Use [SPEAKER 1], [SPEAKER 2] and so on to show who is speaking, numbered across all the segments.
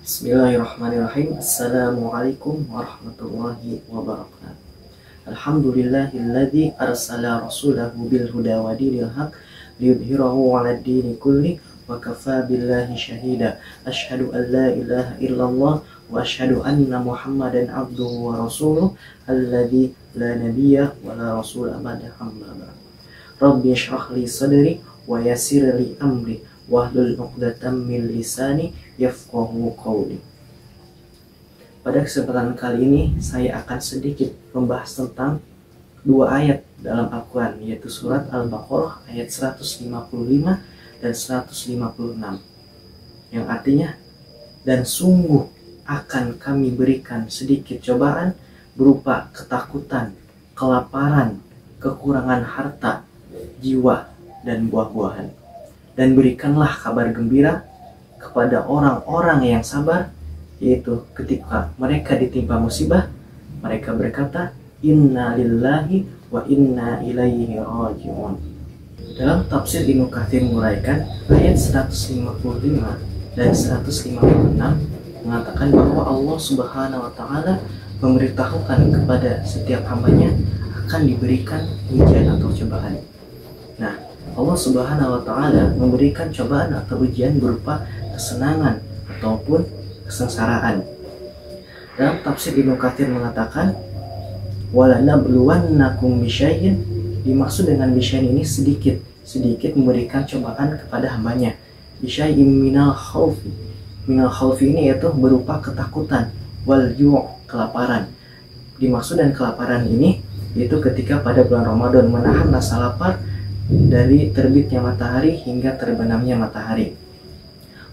[SPEAKER 1] Bismillahirrahmanirrahim. Assalamualaikum warahmatullahi wabarakatuh. Alhamdulillahilladzi arsala rasulahu bil huda wa dinil haq liyudhhirahu 'alad dini kulli wa kafa billahi syahida. Asyhadu an la ilaha illallah wa asyhadu anna Muhammadan abduhu wa rasuluh alladzi la nabiyya wa la rasula ba'da amma ba'd. Rabbi shrah li sadri wa yassir li amri wahlul 'uqdatam min lisani yafqahu qawli. Pada kesempatan kali ini saya akan sedikit membahas tentang dua ayat dalam Al-Quran, yaitu surat Al-Baqarah ayat 155 dan 156, yang artinya, dan sungguh akan kami berikan sedikit cobaan berupa ketakutan, kelaparan, kekurangan harta, jiwa, dan buah-buahan. Dan berikanlah kabar gembira kepada orang-orang yang sabar, yaitu ketika mereka ditimpa musibah, mereka berkata, Inna lillahi wa inna ilaihi raji'un. Dalam tafsir Ibnu Katsir menguraikan ayat 155 dan 156 mengatakan bahwa Allah Subhanahu wa Ta'ala memberitahukan kepada setiap hambanya akan diberikan ujian atau cobaan. Nah, Allah Subhanahu wa Ta'ala memberikan cobaan atau ujian berupa kesenangan ataupun kesengsaraan. Dalam tafsir Ibnu Katsir mengatakan, walanabluwannakum bisyai'in, dimaksud dengan bisyai'in ini sedikit memberikan cobaan kepada hambanya. Bisyai'in minal khaufi. Minal khaufi ini yaitu berupa ketakutan, wal ju', kelaparan. Dimaksud dengan kelaparan ini yaitu ketika pada bulan Ramadan menahan rasa lapar dari terbitnya matahari hingga terbenamnya matahari.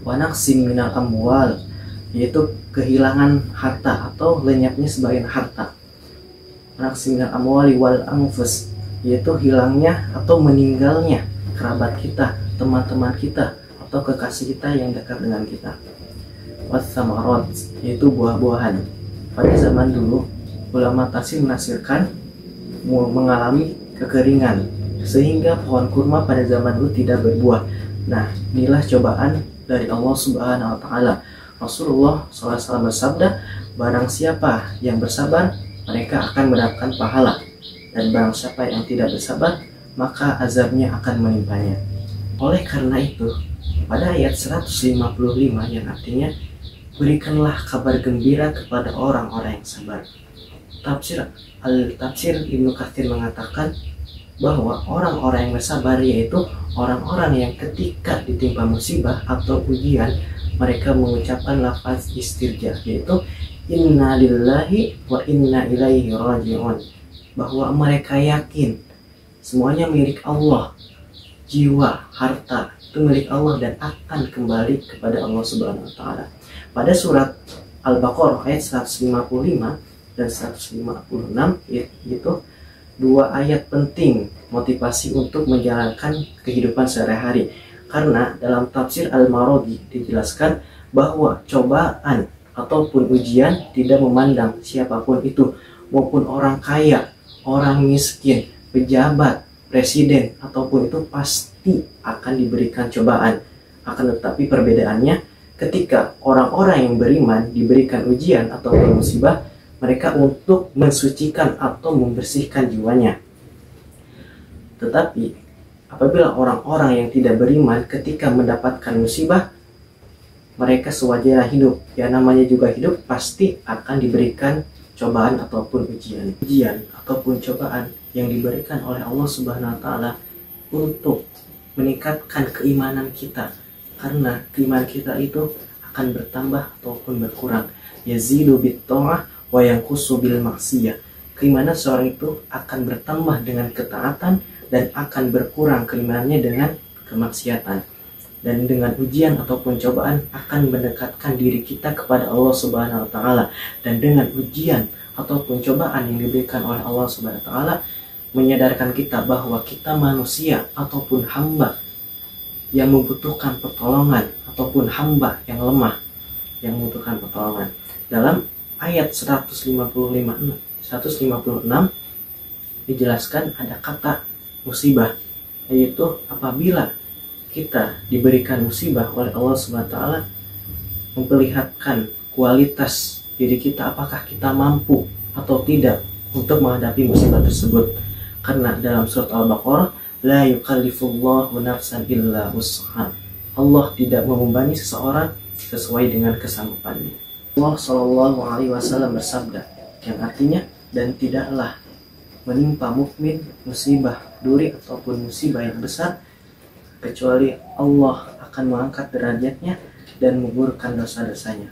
[SPEAKER 1] Wa naqsim minal amwal, yaitu kehilangan harta atau lenyapnya sebagian harta. Naqsim minal amwali wal anfus, yaitu hilangnya atau meninggalnya kerabat kita, teman-teman kita, atau kekasih kita yang dekat dengan kita. Watsamarat, yaitu buah-buahan. Pada zaman dulu, ulama tafsir menafsirkan mengalami kekeringan, sehingga pohon kurma pada zaman dulu tidak berbuah. Nah, inilah cobaan dari Allah Subhanahu wa Ta'ala. Rasulullah SAW bersabda, barang siapa yang bersabar, mereka akan mendapatkan pahala, dan barang siapa yang tidak bersabar, maka azabnya akan menimpanya. Oleh karena itu, pada ayat 155 yang artinya, berikanlah kabar gembira kepada orang-orang yang sabar. Tafsir Ibnu Katsir mengatakan bahwa orang-orang yang bersabar yaitu orang-orang yang ketika ditimpa musibah atau ujian, mereka mengucapkan lafaz istirja, yaitu inna lillahi wa inna ilaihi raji'un, bahwa mereka yakin semuanya milik Allah, jiwa, harta itu milik Allah dan akan kembali kepada Allah Subhanahu wa Ta'ala. Pada surat Al-Baqarah ayat 155 dan 156 itu dua ayat penting motivasi untuk menjalankan kehidupan sehari-hari. Karena dalam tafsir Al-Marodi dijelaskan bahwa cobaan ataupun ujian tidak memandang siapapun itu, maupun orang kaya, orang miskin, pejabat, presiden, ataupun itu pasti akan diberikan cobaan. Akan tetapi perbedaannya ketika orang-orang yang beriman diberikan ujian ataupun musibah, mereka untuk mensucikan atau membersihkan jiwanya. Tetapi apabila orang-orang yang tidak beriman ketika mendapatkan musibah, mereka sewajarnya hidup. Ya, namanya juga hidup, pasti akan diberikan cobaan ataupun ujian. Ujian ataupun cobaan yang diberikan oleh Allah Subhanahu wa Ta'ala untuk meningkatkan keimanan kita. Karena keimanan kita itu akan bertambah ataupun berkurang. Yazidu bit ta'ah wa yanqusu bil maksiyah. Keimanan seorang itu akan bertambah dengan ketaatan dan akan berkurang keimanannya dengan kemaksiatan. Dan dengan ujian ataupun cobaan akan mendekatkan diri kita kepada Allah Subhanahu wa Ta'ala. Dan dengan ujian ataupun cobaan yang diberikan oleh Allah Subhanahu wa Ta'ala menyadarkan kita bahwa kita manusia ataupun hamba yang membutuhkan pertolongan, ataupun hamba yang lemah yang membutuhkan pertolongan. Dalam ayat 156 dijelaskan ada kata musibah, yaitu apabila kita diberikan musibah oleh Allah Subhanahu wa Ta'ala, memperlihatkan kualitas diri kita, apakah kita mampu atau tidak untuk menghadapi musibah tersebut. Karena dalam surat Al-Baqarah, la yukallifullahu nafsan illa wus'aha. Allah tidak membebani seseorang sesuai dengan kesanggupannya. Allah Shallallahu Alaihi Wasallam bersabda, yang artinya, dan tidaklah menimpa mukmin musibah duri ataupun musibah yang besar kecuali Allah akan mengangkat derajatnya dan menggugurkan dosa-dosanya.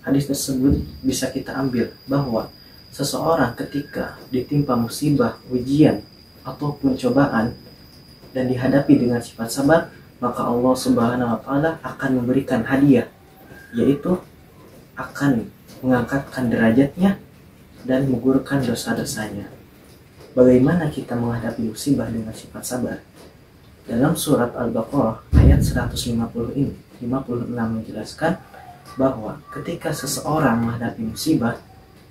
[SPEAKER 1] Hadis tersebut bisa kita ambil bahwa seseorang ketika ditimpa musibah, ujian ataupun cobaan dan dihadapi dengan sifat sabar, maka Allah Subhanahu wa taala akan memberikan hadiah, yaitu akan mengangkatkan derajatnya dan menggugurkan dosa-dosanya. Bagaimana kita menghadapi musibah dengan sifat sabar? Dalam surat Al-Baqarah ayat 156 menjelaskan bahwa ketika seseorang menghadapi musibah,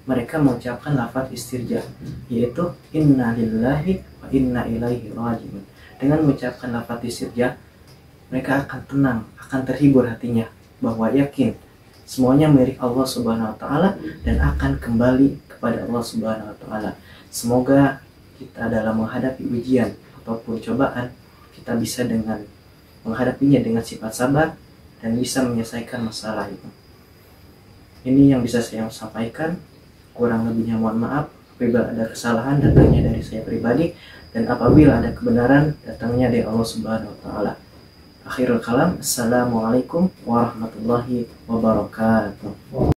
[SPEAKER 1] mereka mengucapkan lafaz istirja, yaitu inna lillahi wa inna ilaihi rajiun. Dengan mengucapkan lafaz istirja, mereka akan tenang, akan terhibur hatinya, bahwa yakin semuanya milik Allah Subhanahu wa taala dan akan kembali kepada Allah Subhanahu wa taala. Semoga kita dalam menghadapi ujian ataupun cobaan, kita bisa dengan menghadapinya dengan sifat sabar dan bisa menyelesaikan masalah itu. Ini yang bisa saya sampaikan. Kurang lebihnya mohon maaf. Apabila ada kesalahan, datangnya dari saya pribadi, dan apabila ada kebenaran, datangnya dari Allah Subhanahu wa taala. Akhirul kalam, assalamualaikum warahmatullahi wabarakatuh.